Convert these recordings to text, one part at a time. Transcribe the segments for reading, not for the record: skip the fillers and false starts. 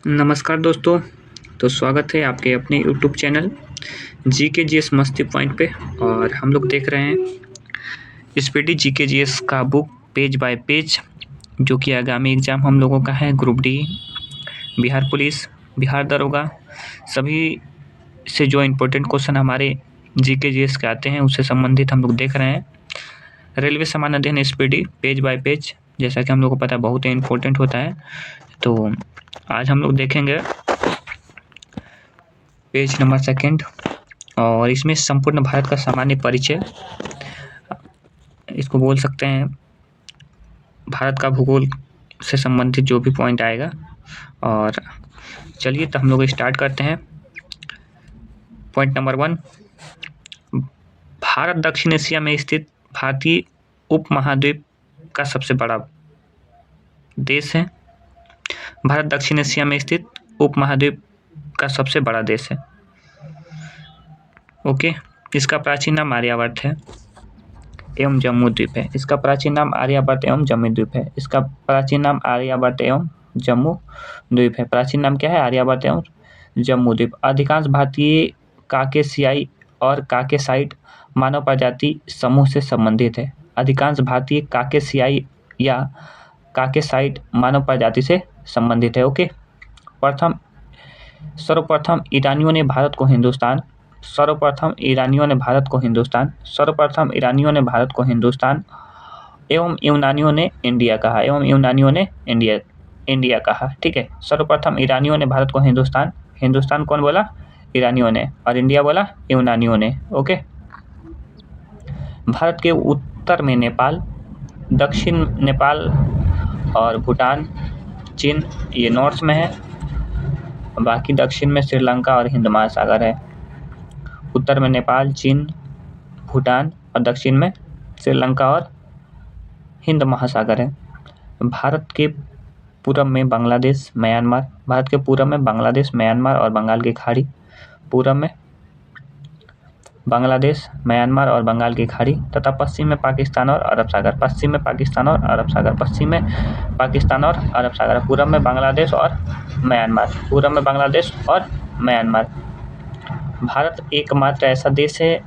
नमस्कार दोस्तों। तो स्वागत है आपके अपने यूट्यूब चैनल जीके जीएस मस्ती पॉइंट पे। और हम लोग देख रहे हैं स्पीडी जीके जीएस का बुक पेज बाय पेज, जो कि आगामी एग्ज़ाम हम लोगों का है group D, Bihar police, Bihar दरोगा, सभी से जो इम्पोर्टेंट क्वेश्चन हमारे जीके जीएस के आते हैं उससे संबंधित हम लोग देख रहे हैं। रेलवे सामान्य अध्ययन स्पीडी पेज बाय पेज, जैसा कि हम लोग को पता है बहुत ही इम्पोर्टेंट होता है। तो आज हम लोग देखेंगे पेज नंबर 2 और इसमें संपूर्ण भारत का सामान्य परिचय, इसको बोल सकते हैं भारत का भूगोल से संबंधित जो भी पॉइंट आएगा। और चलिए तो हम लोग स्टार्ट करते हैं। पॉइंट नंबर 1, भारत दक्षिण एशिया में स्थित भारतीय उपमहाद्वीप का सबसे बड़ा देश है। भारत दक्षिण एशिया में स्थित उपमहाद्वीप का सबसे बड़ा देश है। ओके, इसका प्राचीन नाम आर्यावर्त है एवं जम्मू द्वीप है। इसका प्राचीन नाम आर्यावर्त एवं जम्मू द्वीप है। इसका प्राचीन नाम आर्यावर्त एवं जम्मू द्वीप है। प्राचीन नाम क्या है? आर्यावर्त एवं जम्मू द्वीप। अधिकांश भारतीय काकेशियाई और काकेसाइट मानव प्रजाति समूह से संबंधित है। अधिकांश भारतीय काकेशियाई या काकेसाइट मानव प्रजाति से संबंधित है। ओके, सर्वप्रथम ईरानियों ने भारत को हिंदुस्तान एवं यूनानियों ने इंडिया कहा। ठीक है, सर्वप्रथम ईरानियों ने भारत को हिंदुस्तान कौन बोला? ईरानियों ने, और इंडिया बोला यूनानियों ने। ओके, भारत के उत्तर में नेपाल, दक्षिण नेपाल और भूटान, चीन ये नॉर्थ में है। बाकी दक्षिण में श्रीलंका और हिंद महासागर है। उत्तर में नेपाल, चीन, भूटान और दक्षिण में श्रीलंका और हिंद महासागर है। भारत के पूरब में बांग्लादेश, म्यांमार और बंगाल की खाड़ी। पूरब में बांग्लादेश, म्यांमार और बंगाल की खाड़ी तथा पश्चिम में पाकिस्तान और अरब सागर। पूरब में बांग्लादेश और म्यांमार। भारत एकमात्र ऐसा देश है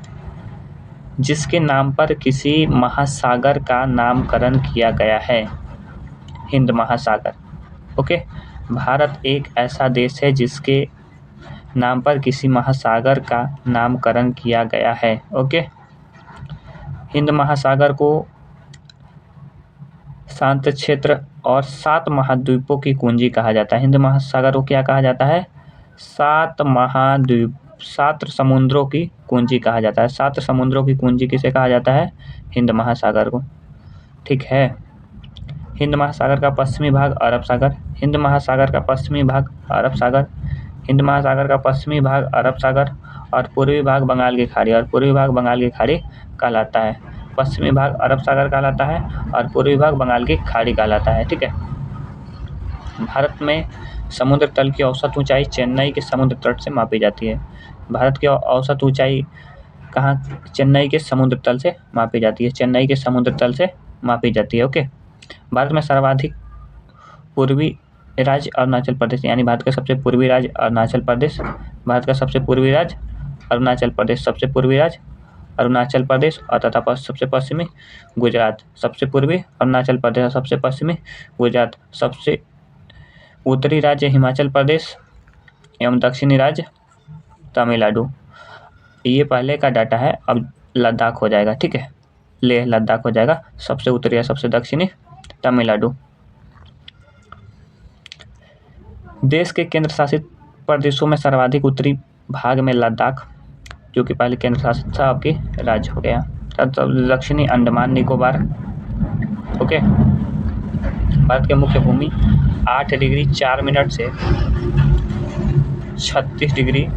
जिसके नाम पर किसी महासागर का नामकरण किया गया है, हिंद महासागर। ओके, भारत एक ऐसा देश है जिसके नाम पर किसी महासागर का नामकरण किया गया है। ओके, हिंद महासागर को शांत क्षेत्र और 7 महाद्वीपों की कुंजी कहा जाता है। हिंद महासागर को क्या कहा जाता है? 7 समुद्रों की कुंजी कहा जाता है। 7 समुद्रों की कुंजी किसे कहा जाता है? हिंद महासागर को। ठीक है, हिंद महासागर का पश्चिमी भाग अरब सागर, हिंद महासागर का पश्चिमी भाग अरब सागर और पूर्वी भाग बंगाल की खाड़ी कहलाता है। पश्चिमी भाग अरब सागर कहलाता है और पूर्वी भाग बंगाल की खाड़ी कहलाता है। ठीक है, भारत में समुद्र तल की औसत ऊंचाई चेन्नई के समुद्र तट से मापी जाती है। भारत की औसत ऊंचाई कहाँ? चेन्नई के समुद्र तल से मापी जाती है। ओके, भारत में सर्वाधिक पूर्वी राज्य अरुणाचल प्रदेश, यानी भारत का सबसे पूर्वी राज्य अरुणाचल प्रदेश और तथा सबसे पश्चिमी गुजरात। सबसे पूर्वी अरुणाचल प्रदेश और सबसे पश्चिमी गुजरात। सबसे उत्तरी राज्य हिमाचल प्रदेश एवं दक्षिणी राज्य तमिलनाडु। ये पहले का डाटा है, अब लद्दाख हो जाएगा। ठीक है, लेह लद्दाख हो जाएगा। सबसे उत्तरी और सबसे दक्षिणी तमिलनाडु। देश के केंद्र शासित प्रदेशों में सर्वाधिक उत्तरी भाग में लद्दाख, जो कि पहले केंद्र शासित था, अब की राज्य हो गया। दक्षिणी अंडमान निकोबार। ओके, भारत के मुख्य भूमि 8 डिग्री 4 मिनट से 36 डिग्री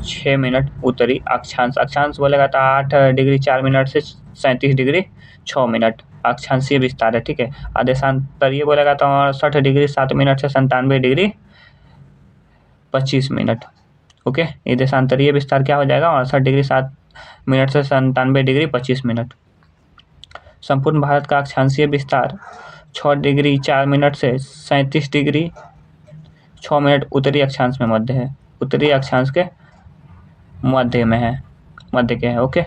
6 मिनट उत्तरी अक्षांश बोलेगा तो 8 डिग्री 4 मिनट से 37 डिग्री 6 मिनट अक्षांशीय विस्तार है। ठीक है, आदेशांतरीय बोलेगा तो 68 डिग्री 7 मिनट से 97 डिग्री 25 मिनट। ओके, ये देशांतरीय विस्तार क्या हो जाएगा? 68 डिग्री 7 मिनट से 97 डिग्री 25 मिनट। संपूर्ण भारत का अक्षांशीय विस्तार 6 डिग्री 4 मिनट से 37 डिग्री 6 मिनट उत्तरी अक्षांश में मध्य है, उत्तरी अक्षांश के मध्य में है, मध्य के है। ओके,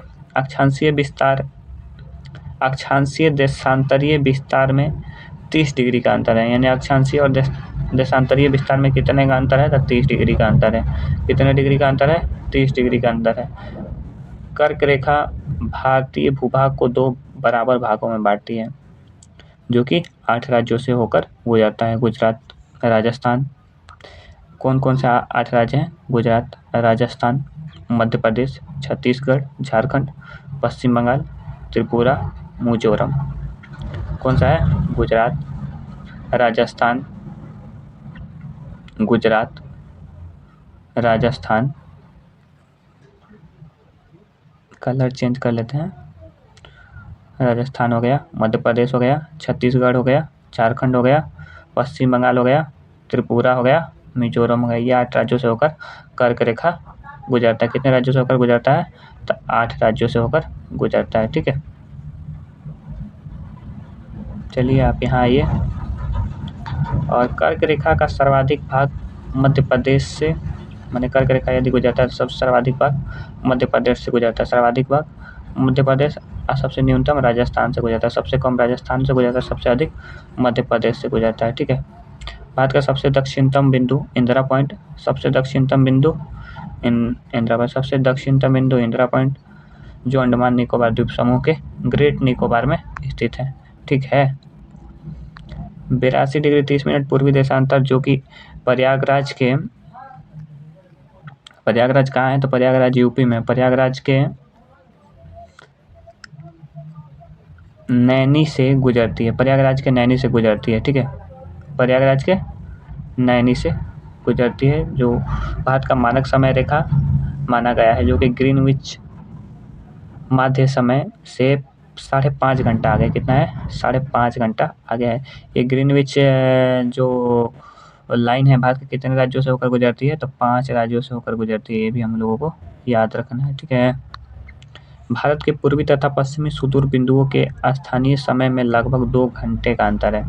अक्षांशीय देशांतरीय विस्तार में 30 डिग्री का अंतर है, यानी अक्षांशीय और देशांतरीय विस्तार में कितने का अंतर है? तो 30 डिग्री का अंतर है। कितने डिग्री का अंतर है? 30 डिग्री का अंतर है। कर्क रेखा भारतीय भूभाग को 2 बराबर भागों में बांटती है, जो कि 8 राज्यों से होकर गुजरता है। गुजरात, राजस्थान, कौन कौन से 8 राज्य हैं? गुजरात, राजस्थान, मध्य प्रदेश, छत्तीसगढ़, झारखंड, पश्चिम बंगाल, त्रिपुरा, मिजोरम। कौन सा है? गुजरात, राजस्थान, गुजरात, राजस्थान, कलर चेंज कर लेते हैं, राजस्थान हो गया, मध्य प्रदेश हो गया, छत्तीसगढ़ हो गया, झारखंड हो गया, पश्चिम बंगाल हो गया, त्रिपुरा हो गया, मिजोरम हो गया। ये 8 राज्यों से होकर कर्क रेखा गुजरता है। कितने राज्यों से होकर गुजरता है? तो 8 राज्यों से होकर गुजरता है। ठीक है, चलिए आप यहाँ आइए। और कर्क रेखा का सर्वाधिक भाग मध्य प्रदेश से, माने कर्क रेखा यदि गुजरता है तो सबसे सर्वाधिक भाग मध्य प्रदेश से गुजरता है, सर्वाधिक भाग मध्य प्रदेश, और सबसे न्यूनतम राजस्थान से गुजरता है, सबसे कम राजस्थान से गुजरता है, सबसे अधिक मध्य प्रदेश से गुजरता है। ठीक है, भारत का सबसे दक्षिणतम बिंदु इंदिरा पॉइंट, सबसे दक्षिणतम बिंदु इंदिरा पॉइंट, सबसे दक्षिणतम बिंदु इंदिरा पॉइंट, जो अंडमान निकोबार द्वीप समूह के ग्रेट निकोबार में स्थित है। ठीक है, 82 डिग्री 30 मिनट पूर्वी देशांतर, जो कि प्रयागराज कहाँ है? तो प्रयागराज यूपी में, प्रयागराज के नैनी से गुजरती है, प्रयागराज के नैनी से गुजरती है। ठीक है, प्रयागराज के नैनी से गुजरती है, जो भारत का मानक समय रेखा माना गया है, जो कि ग्रीनविच माध्य समय से 5.5 घंटा आगे। कितना है? 5.5 घंटा आगे है। ये ग्रीनविच जो लाइन है भारत के कितने राज्यों से होकर गुजरती है? तो 5 राज्यों से होकर गुजरती है। ये भी हम लोगों को याद रखना है। ठीक है, भारत के पूर्वी तथा पश्चिमी सुदूर बिंदुओं के स्थानीय समय में लगभग 2 घंटे का अंतर है,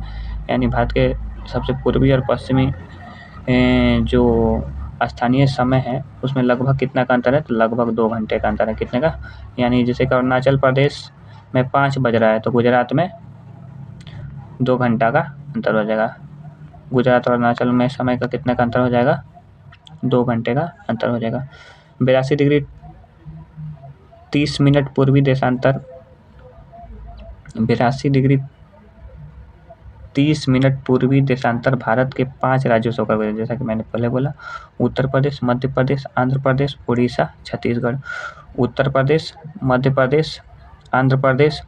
यानी भारत के सबसे पूर्वी और पश्चिमी जो स्थानीय समय है उसमें लगभग कितना का अंतर है? तो लगभग 2 घंटे का अंतर है। कितने का? यानी जैसे कि अरुणाचल प्रदेश में 5 बज रहा है तो गुजरात में 2 घंटा का अंतर हो जाएगा। गुजरात और अरुणाचल में समय का कितना का अंतर हो जाएगा? 2 घंटे का अंतर हो जाएगा। 82 डिग्री 30 मिनट पूर्वी देशांतर, 82 डिग्री 30 मिनट पूर्वी देशांतर भारत के 5 राज्यों से होकर गुजरता है, जैसा कि मैंने पहले बोला, उत्तर प्रदेश, मध्य प्रदेश, आंध्र प्रदेश, उड़ीसा, छत्तीसगढ़। उत्तर प्रदेश, मध्य प्रदेश, आंध्र प्रदेश,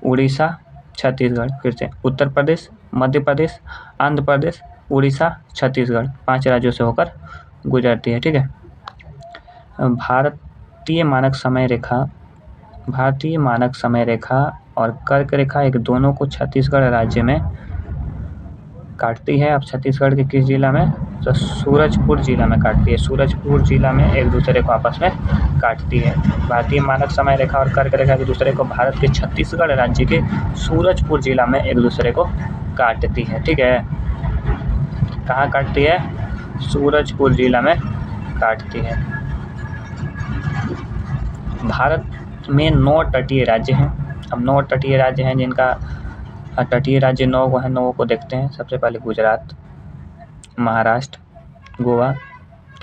उड़ीसा, छत्तीसगढ़। फिर से उत्तर प्रदेश, मध्य प्रदेश, आंध्र प्रदेश, उड़ीसा, छत्तीसगढ़, 5 राज्यों से होकर गुजरती है। ठीक है, भारतीय मानक समय रेखा और कर्क रेखा एक दोनों को छत्तीसगढ़ राज्य में काटती है। अब छत्तीसगढ़ के किस जिला में? तो सूरजपुर जिला में काटती है। सूरजपुर जिला में एक दूसरे को आपस में काटती है। भारतीय मानक समय रेखा और कर्क रेखा एक दूसरे को भारत के छत्तीसगढ़ राज्य के सूरजपुर जिला में एक दूसरे को काटती है। ठीक है, कहाँ काटती है? सूरजपुर जिला में काटती है। भारत में 9 तटीय राज्य हैं। अब 9 तटीय राज्य हैं, जिनका तटीय राज्य 9 को है, 9 को देखते हैं। सबसे पहले गुजरात, महाराष्ट्र, गोवा,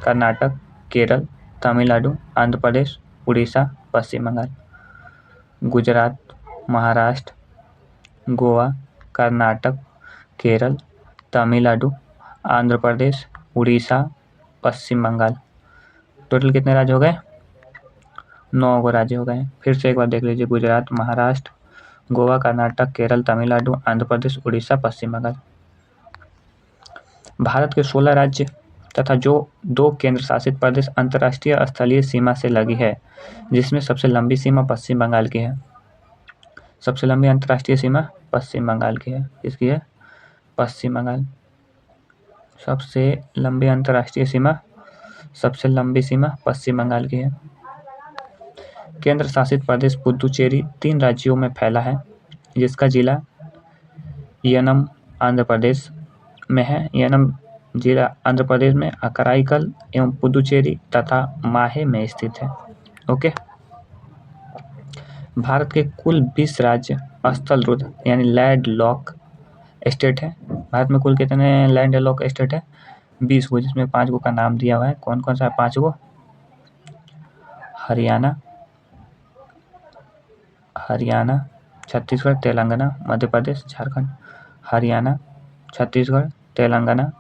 कर्नाटक, केरल, तमिलनाडु, आंध्र प्रदेश, उड़ीसा, पश्चिम बंगाल। गुजरात, महाराष्ट्र, गोवा, कर्नाटक, केरल, तमिलनाडु, आंध्र प्रदेश, उड़ीसा, पश्चिम बंगाल। टोटल कितने राज्य हो गए? 9 को राज्य हो गए। फिर से एक बार देख लीजिए, गुजरात, महाराष्ट्र, गोवा, कर्नाटक, केरल, तमिलनाडु, आंध्र प्रदेश, उड़ीसा, पश्चिम बंगाल। भारत के 16 राज्य तथा जो 2 केंद्र शासित प्रदेश अंतर्राष्ट्रीय स्थलीय सीमा से लगी है, जिसमें सबसे लंबी सीमा पश्चिम बंगाल की है। सबसे लंबी अंतर्राष्ट्रीय सीमा पश्चिम बंगाल की है। किसकी है? पश्चिम बंगाल। सबसे लंबी अंतर्राष्ट्रीय सीमा, सबसे लंबी सीमा पश्चिम बंगाल की है। केंद्र शासित प्रदेश पुदुचेरी 3 राज्यों में फैला है, जिसका जिला यनम आंध्र प्रदेश में है। यनम जिला आंध्र प्रदेश में, कराईकल एवं पुदुचेरी तथा माहे में स्थित है। ओके। भारत के कुल 20 राज्य स्थलरुद्ध यानी लैंड लॉक स्टेट है। भारत में कुल कितने लैंड लॉक स्टेट है? 20 को, जिसमें 5 को का नाम दिया हुआ है। कौन कौन सा है 5 को? हरियाणा, छत्तीसगढ़, तेलंगाना, मध्य प्रदेश, झारखंड। हरियाणा, छत्तीसगढ़, तेलंगाना,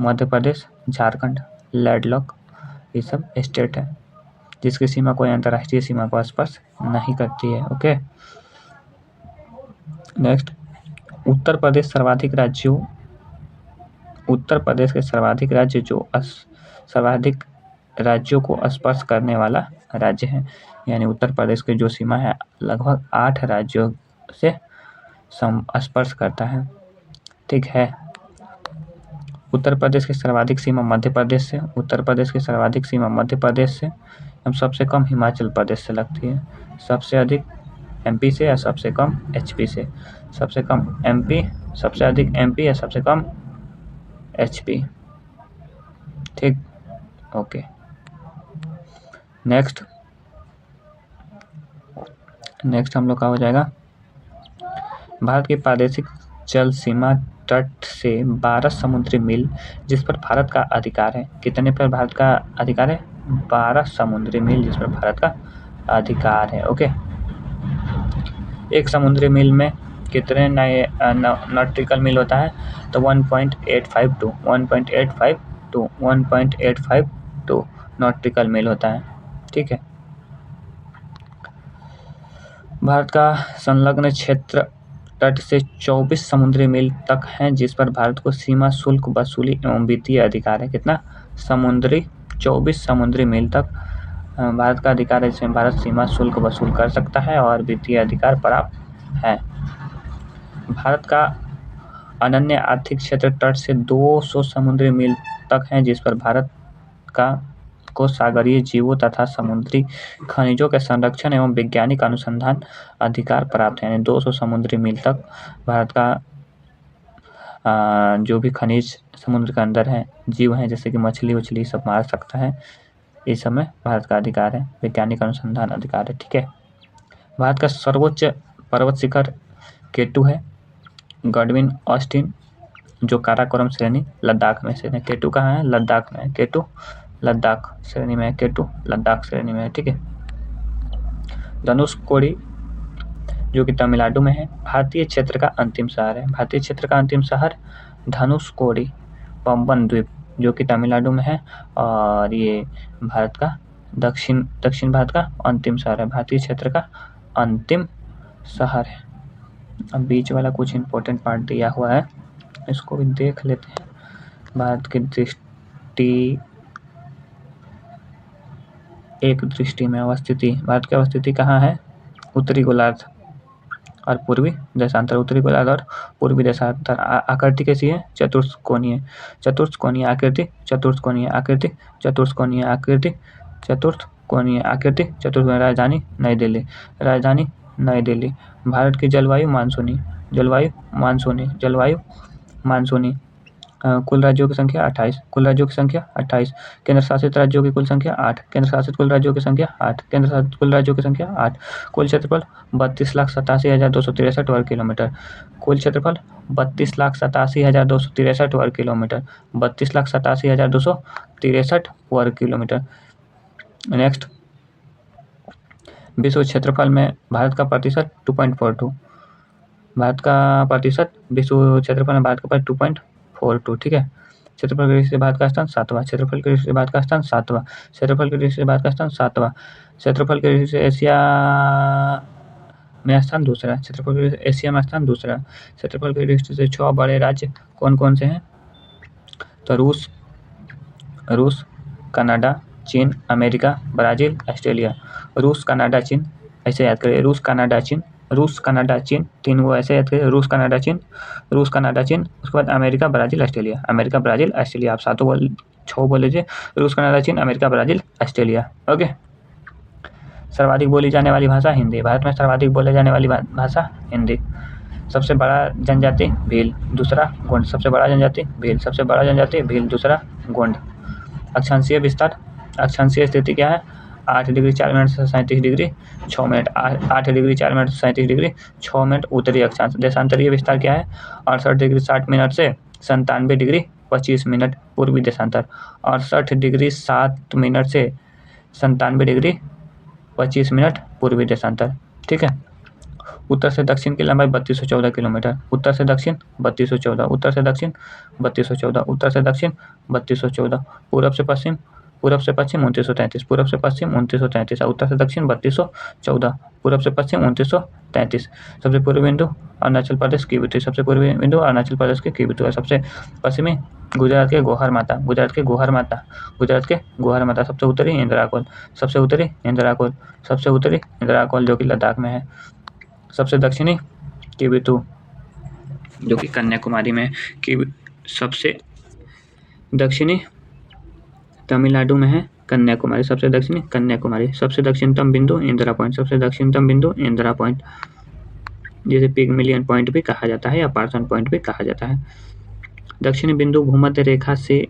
मध्य प्रदेश, झारखंड, लैंडलॉक ये सब स्टेट है जिसकी सीमा कोई अंतर्राष्ट्रीय सीमा को स्पर्श नहीं करती है। ओके। नेक्स्ट, उत्तर प्रदेश के सर्वाधिक राज्य जो सर्वाधिक राज्यों को स्पर्श करने वाला राज्य है। यानी उत्तर प्रदेश की जो सीमा है लगभग 8 राज्यों से स्पर्श करता है। ठीक है। उत्तर प्रदेश की सर्वाधिक सीमा मध्य प्रदेश से, उत्तर प्रदेश की सर्वाधिक सीमा मध्य प्रदेश से एवं सबसे कम हिमाचल प्रदेश से लगती है। सबसे अधिक एमपी से या सबसे कम एचपी से। सबसे कम एमपी, सबसे अधिक एमपी या सबसे कम एचपी। ठीक। ओके। नेक्स्ट हम लोग का हो जाएगा भारत की प्रादेशिक जल सीमा तट से 12 समुद्री मील जिस पर भारत का अधिकार है। कितने पर भारत का अधिकार है? 12 समुद्री मील जिस पर भारत का अधिकार है। ओके। एक समुद्री मील में कितने नॉटिकल मील होता है? तो 1.852 नॉटिकल मील होता है। ठीक है। भारत का संलग्न क्षेत्र तट से 24 समुद्री मील तक है जिस पर भारत को सीमा शुल्क वसूली एवं वित्तीय अधिकार है। कितना? 24 समुद्री मील तक भारत का अधिकार है जिसमें भारत सीमा शुल्क वसूल कर सकता है और वित्तीय अधिकार प्राप्त है। भारत का अनन्य आर्थिक क्षेत्र तट से 200 समुद्री मील तक है जिस पर भारत को सागरीय जीवों तथा समुद्री खनिजों के संरक्षण एवं वैज्ञानिक अनुसंधान अधिकार प्राप्त है। यानी 200 समुद्री मील तक भारत का जो भी खनिज समुद्र के अंदर है, जीव हैं जैसे कि मछली सब मार सकता है, इस समय भारत का अधिकार है, वैज्ञानिक अनुसंधान अधिकार है। ठीक है। भारत का सर्वोच्च पर्वत शिखर केटू है। गॉडविन ऑस्टिन जो काराकोरम श्रेणी लद्दाख में स्थित है। केटू कहाँ है? लद्दाख में है। केटू लद्दाख श्रेणी में है। केटू लद्दाख श्रेणी में है। ठीक है। धनुषकोडी जो कि तमिलनाडु में है। भारतीय क्षेत्र का अंतिम शहर है। भारतीय क्षेत्र का अंतिम शहर धनुषकोडी पंबन द्वीप जो कि तमिलनाडु में है और ये भारत का दक्षिण भारत का अंतिम शहर है। भारतीय क्षेत्र का अंतिम शहर है। अब बीच वाला कुछ इंपॉर्टेंट पार्ट दिया हुआ है, इसको भी देख लेते हैं। भारत की दृष्टि में अवस्थिति, भारत की अवस्थिति कहाँ है? उत्तरी गोलार्ध और पूर्वी देशांतर। उत्तरी गोलार्ध और पूर्वी देशांतर। आकृति कैसी है? चतुष्कोणीय आकृति। राजधानी नई दिल्ली। भारत की जलवायु मानसूनी। कुल राज्यों की संख्या 28। केंद्र शासित राज्यों की कुल संख्या 8। कुल क्षेत्रफल 32,87,263 वर्ग किलोमीटर। कुल क्षेत्रफल 32,87,263 वर्ग किलोमीटर। 32,87,263 वर्ग किलोमीटर। नेक्स्ट, विश्व क्षेत्रफल में भारत का प्रतिशत 2.42। भारत का प्रतिशत विश्व क्षेत्रफल में भारत का 2.42। ठीक है। क्षेत्रफल की दृष्टि से भारत का स्थान 7वां। क्षेत्रफल की दृष्टि से भारत का स्थान 7वां। क्षेत्रफल की दृष्टि से भारत का स्थान 7वां। क्षेत्रफल की दृष्टि से एशिया में स्थान दूसरा। क्षेत्रफल की दृष्टि से एशिया में स्थान दूसरा। क्षेत्रफल की दृष्टि से 6 बड़े राज्य कौन कौन से हैं? तो रूस, कनाडा, चीन, अमेरिका, ब्राज़ील, ऑस्ट्रेलिया। रूस, कनाडा, चीन ऐसे याद करिए। रूस, कनाडा, चीन, तीन वो ऐसे याद करिए। रूस, कनाडा, चीन, उसके बाद अमेरिका, ब्राज़ील, ऑस्ट्रेलिया। आप 6 बोल लीजिए। रूस, कनाडा, चीन, अमेरिका, ब्राज़ील, ऑस्ट्रेलिया। ओके। सर्वाधिक बोली जाने वाली भाषा हिंदी। भारत में सर्वाधिक बोले जाने वाली भाषा हिंदी। सबसे बड़ा जनजाति भील, दूसरा गोंड। सबसे बड़ा जनजाति भील, सबसे बड़ा जनजाति भील, दूसरा गोंड। अक्षांशीय विस्तार, अक्षांशीय स्थिति क्या है? 8 डिग्री 4 मिनट से 37 डिग्री 6 मिनट। 8 डिग्री 4 मिनट से 37 डिग्री 6 मिनट उत्तरी अक्षांश। देशांतरीय विस्तार क्या है? 68 डिग्री 60 मिनट से 97 डिग्री 25 मिनट पूर्वी देशांतर। 68 डिग्री 7 मिनट से 97 डिग्री 25 मिनट पूर्वी देशांतर। ठीक है। उत्तर से दक्षिण की लंबाई 3214 किलोमीटर। उत्तर से दक्षिण 3214, उत्तर से दक्षिण 3214, उत्तर से दक्षिण 3214। पूरब से पश्चिम, पूरब से पश्चिम 2933, पूरब से पश्चिम 2933, उत्तर से दक्षिण 3214, पूरब से पश्चिम 2933। सबसे पूर्वी बिंदु अरुणाचल प्रदेश की बिंदु, सबसे पूर्वी बिंदु अरुणाचल प्रदेश की बिंदु। सबसे पश्चिमी गुजरात के गोहर माता, गुजरात के गोहर माता, गुजरात के गोहर माता। सबसे उत्तरी इंदिरा कोल, सबसे उत्तरी इंदिरा कोल, सबसे उत्तरी इंदिरा कोल जो कि लद्दाख में है। सबसे दक्षिणी किबिथु जो कि कन्याकुमारी में है। सबसे दक्षिणी तमिलनाडु में है कन्याकुमारी, सबसे दक्षिणी कन्याकुमारी। सबसे दक्षिणतम बिंदु इंदिरा पॉइंट, सबसे दक्षिणतम बिंदु इंदिरा पॉइंट, जिसे पिगमिलियन पॉइंट भी कहा जाता है या पार्सन पॉइंट भी कहा जाता है। दक्षिणी बिंदु भूमध्य रेखा से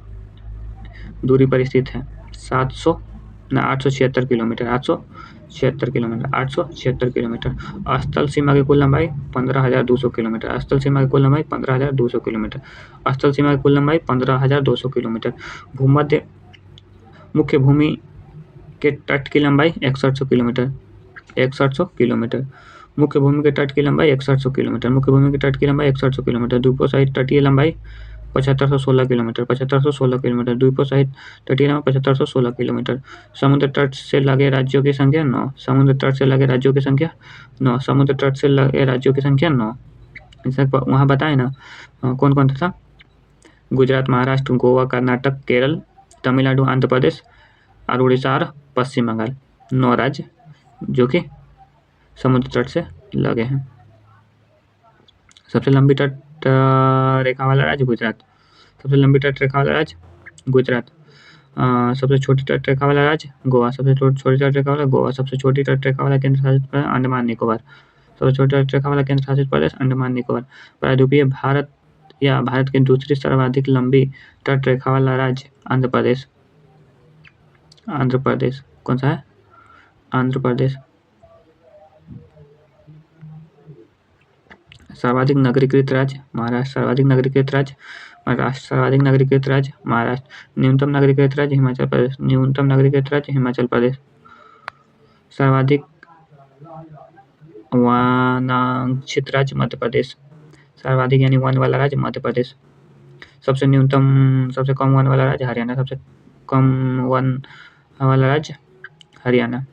दूरी पर स्थित है 876 किलोमीटर, 876 किलोमीटर, 876 किलोमीटर। स्थल सीमा की कुल लंबाई 15,200 किलोमीटर, स्थल सीमा की कुल लंबाई 15,200 किलोमीटर, स्थल सीमा की कुल लंबाई 15,200 किलोमीटर। भूमध्य मुख्य भूमि के तट की लंबाई 6100 किलोमीटर, 6100 किलोमीटर। मुख्य भूमि के तट की लंबाई 6100 किलोमीटर, मुख्य भूमि के तट की लंबाई 6100 किलोमीटर। द्वीपों सहित तटीय लंबाई 7516 किलोमीटर, 7516 किलोमीटर। द्वीपों सहित तटीय लंबाई 7516 किलोमीटर। समुद्र तट से लगे राज्यों की संख्या 9, समुद्र तट से लगे राज्यों की संख्या 9, समुद्र तट से लगे राज्यों की संख्या 9। वहाँ बताए ना कौन कौन था? गुजरात, महाराष्ट्र, गोवा, कर्नाटक, केरल, तमिलनाडु, आंध्र प्रदेश और उड़ीसा और पश्चिम बंगाल। 9 राज्य जो कि समुद्र तट से लगे हैं। सबसे लंबी तट रेखा वाला राज्य गुजरात, सबसे लंबी तट रेखा वाला राज्य गुजरात। सबसे छोटी तट रेखा वाला राज्य गोवा, सबसे छोटी तट रेखा वाला गोवा। सबसे छोटी तट रेखा वाला केंद्र शासित प्रदेश अंडमान निकोबार, सबसे छोटी तट रेखा वाला केंद्र शासित प्रदेश अंडमान निकोबार। प्रायद्वीपीय भारत या भारत की दूसरी सर्वाधिक लंबी तट रेखा वाला राज्य आंध्र प्रदेश, आंध्र प्रदेश। कौन सा है? आंध्र प्रदेश। सर्वाधिक नगरीकृत राज्य महाराष्ट्र, सर्वाधिक नगरीकृत राज्य महाराष्ट्र, सर्वाधिक नगरीकृत राज्य महाराष्ट्र। न्यूनतम नगरीकृत राज्य हिमाचल प्रदेश, न्यूनतम नगरीकृत राज्य हिमाचल प्रदेश। सर्वाधिक वनांचित राज्य मध्य प्रदेश, सर्वाधिक यानी वन वाला राज्य मध्य प्रदेश। सबसे न्यूनतम, सबसे कम वन वाला राज्य हरियाणा, सबसे कम वन वाला राज्य हरियाणा।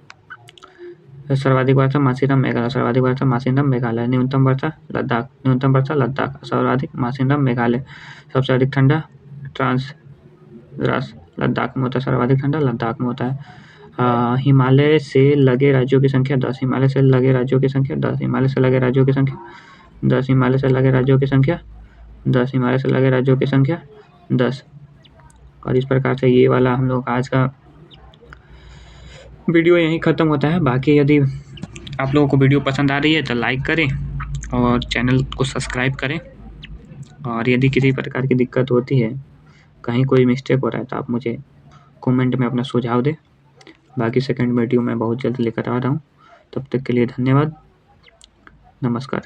सर्वाधिक वर्षा मासिनराम मेघालय, सर्वाधिक वर्षा मासिनराम मेघालय। न्यूनतम वर्षा लद्दाख, न्यूनतम वर्षा लद्दाख, सर्वाधिक मासिनराम मेघालय। सबसे अधिक ठंडा ट्रांस द्रास लद्दाख में होता है, सर्वाधिक ठंडा लद्दाख में होता है। हिमालय से लगे राज्यों की संख्या 10, हिमालय से लगे राज्यों की संख्या 10, हिमालय से लगे राज्यों की संख्या 10, हिमालय से लगे राज्यों की संख्या 10, हिमालय से लगे राज्यों की संख्या 10। और इस प्रकार से ये वाला हम लोग आज का वीडियो यहीं ख़त्म होता है। बाकी यदि आप लोगों को वीडियो पसंद आ रही है तो लाइक करें और चैनल को सब्सक्राइब करें। और यदि किसी प्रकार की दिक्कत होती है, कहीं कोई मिस्टेक हो रहा है, तो आप मुझे कमेंट में अपना सुझाव दें। बाकी सेकंड वीडियो मैं बहुत जल्द लेकर आ रहा हूँ। तब तक के लिए धन्यवाद, नमस्कार।